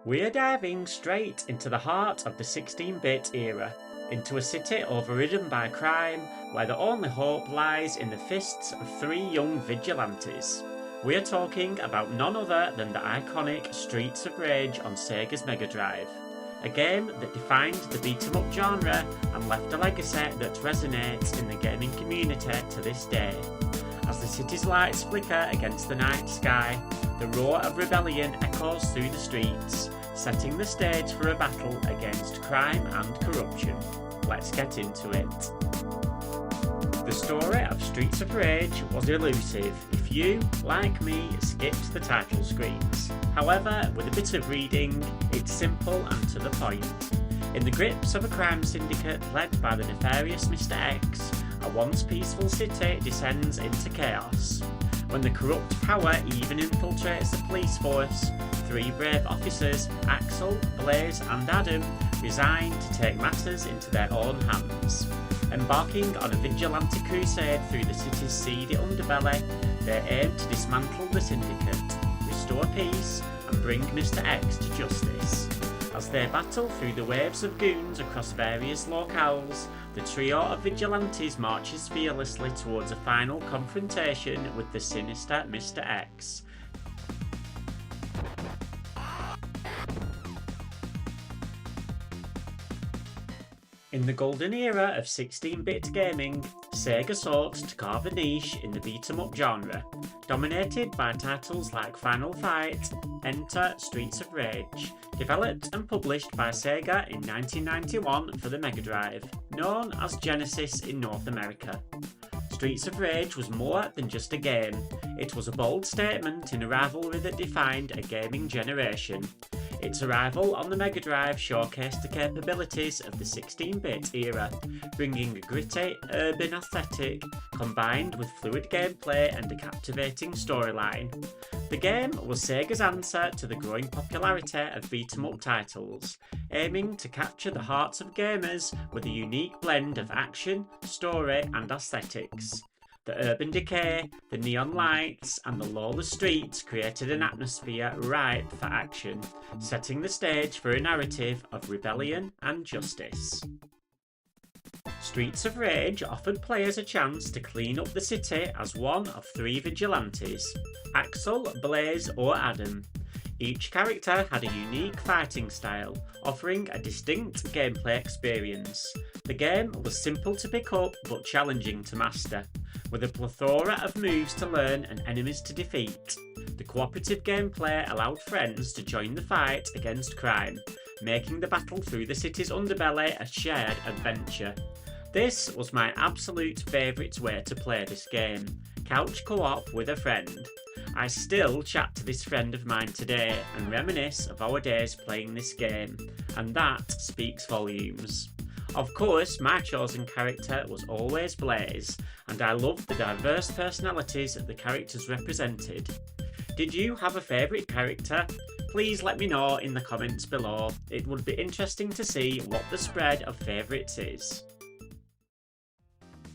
We're diving straight into the heart of the 16-bit era, into a city overridden by crime, where the only hope lies in the fists of three young vigilantes. We're talking about none other than the iconic Streets of Rage on Sega's Mega Drive, a game that defined the beat-em-up genre and left a legacy that resonates in the gaming community to this day. As the city's lights flicker against the night sky, the roar of rebellion echoes through the streets, setting the stage for a battle against crime and corruption. Let's get into it. The story of Streets of Rage was elusive if you, like me, skipped the title screens. However, with a bit of reading, it's simple and to the point. In the grips of a crime syndicate led by the nefarious Mr. X, a once peaceful city descends into chaos. When the corrupt power even infiltrates the police force, three brave officers, Axel, Blaze and Adam, resign to take matters into their own hands. Embarking on a vigilante crusade through the city's seedy underbelly, they aim to dismantle the syndicate, restore peace and bring Mr. X to justice. As they battle through the waves of goons across various locales, the trio of vigilantes marches fearlessly towards a final confrontation with the sinister Mr. X. In the golden era of 16-bit gaming, Sega sought to carve a niche in the beat-em-up genre, dominated by titles like Final Fight, Enter Streets of Rage, developed and published by Sega in 1991 for the Mega Drive, known as Genesis in North America. Streets of Rage was more than just a game, it was a bold statement in a rivalry that defined a gaming generation. Its arrival on the Mega Drive showcased the capabilities of the 16-bit era, bringing a gritty, urban aesthetic combined with fluid gameplay and a captivating storyline. The game was Sega's answer to the growing popularity of beat-em-up titles, aiming to capture the hearts of gamers with a unique blend of action, story and aesthetics. The urban decay, the neon lights and the lawless streets created an atmosphere ripe for action, setting the stage for a narrative of rebellion and justice. Streets of Rage offered players a chance to clean up the city as one of three vigilantes, Axel, Blaze or Adam. Each character had a unique fighting style, offering a distinct gameplay experience. The game was simple to pick up but challenging to master, with a plethora of moves to learn and enemies to defeat. The cooperative gameplay allowed friends to join the fight against crime, making the battle through the city's underbelly a shared adventure. This was my absolute favourite way to play this game, couch co-op with a friend. I still chat to this friend of mine today and reminisce of our days playing this game, and that speaks volumes. Of course, my chosen character was always Blaze, and I loved the diverse personalities the characters represented. Did you have a favourite character? Please let me know in the comments below. It would be interesting to see what the spread of favourites is.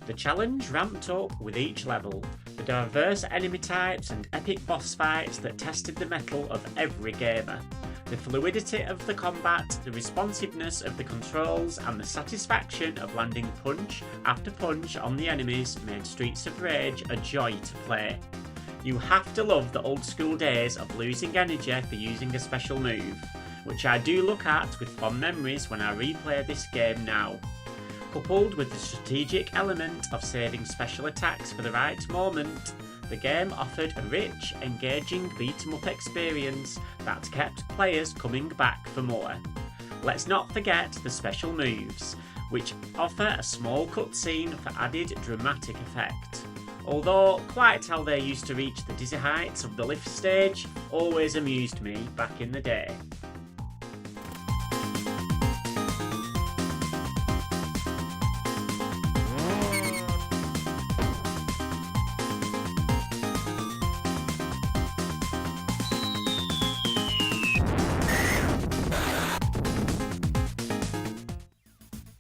The challenge ramped up with each level, the diverse enemy types and epic boss fights that tested the mettle of every gamer. The fluidity of the combat, the responsiveness of the controls and the satisfaction of landing punch after punch on the enemies made Streets of Rage a joy to play. You have to love the old school days of losing energy for using a special move, which I do look at with fond memories when I replay this game now. Coupled with the strategic element of saving special attacks for the right moment, the game offered a rich, engaging beat-em-up experience that kept players coming back for more. Let's not forget the special moves, which offer a small cutscene for added dramatic effect. Although quite how they used to reach the dizzy heights of the lift stage always amused me back in the day.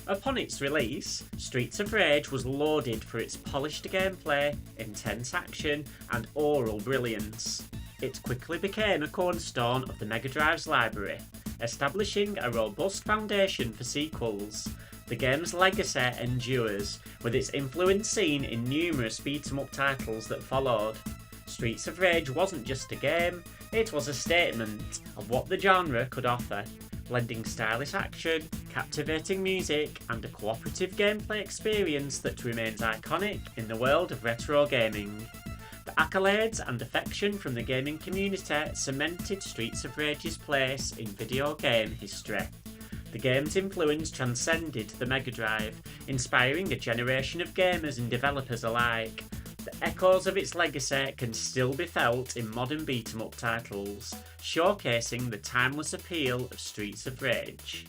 Upon its release, Streets of Rage was lauded for its polished gameplay, intense action, and aural brilliance. It quickly became a cornerstone of the Mega Drive's library, establishing a robust foundation for sequels. The game's legacy endures, with its influence seen in numerous beat-em-up titles that followed. Streets of Rage wasn't just a game, it was a statement of what the genre could offer, blending stylish action, captivating music, and a cooperative gameplay experience that remains iconic in the world of retro gaming. The accolades and affection from the gaming community cemented Streets of Rage's place in video game history. The game's influence transcended the Mega Drive, inspiring a generation of gamers and developers alike. The echoes of its legacy can still be felt in modern beat-em-up titles, showcasing the timeless appeal of Streets of Rage.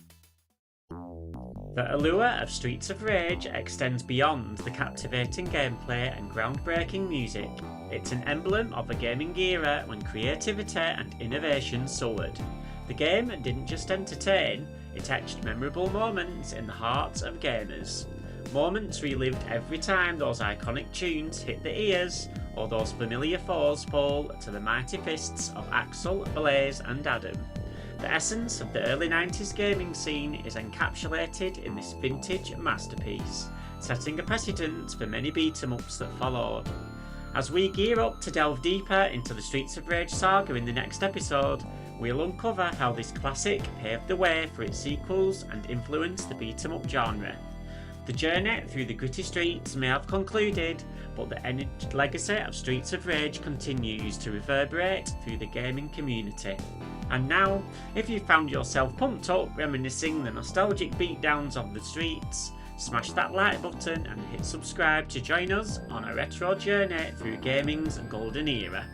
The allure of Streets of Rage extends beyond the captivating gameplay and groundbreaking music. It's an emblem of a gaming era when creativity and innovation soared. The game didn't just entertain, it etched memorable moments in the hearts of gamers. Moments relived every time those iconic tunes hit the ears, or those familiar foes fall to the mighty fists of Axel, Blaze and Adam. The essence of the early 90s gaming scene is encapsulated in this vintage masterpiece, setting a precedent for many beat-em-ups that followed. As we gear up to delve deeper into the Streets of Rage saga in the next episode, we'll uncover how this classic paved the way for its sequels and influenced the beat-em-up genre. The journey through the gritty streets may have concluded, but the energy legacy of Streets of Rage continues to reverberate through the gaming community. And now, if you found yourself pumped up reminiscing the nostalgic beatdowns of the streets, smash that like button and hit subscribe to join us on a retro journey through gaming's golden era.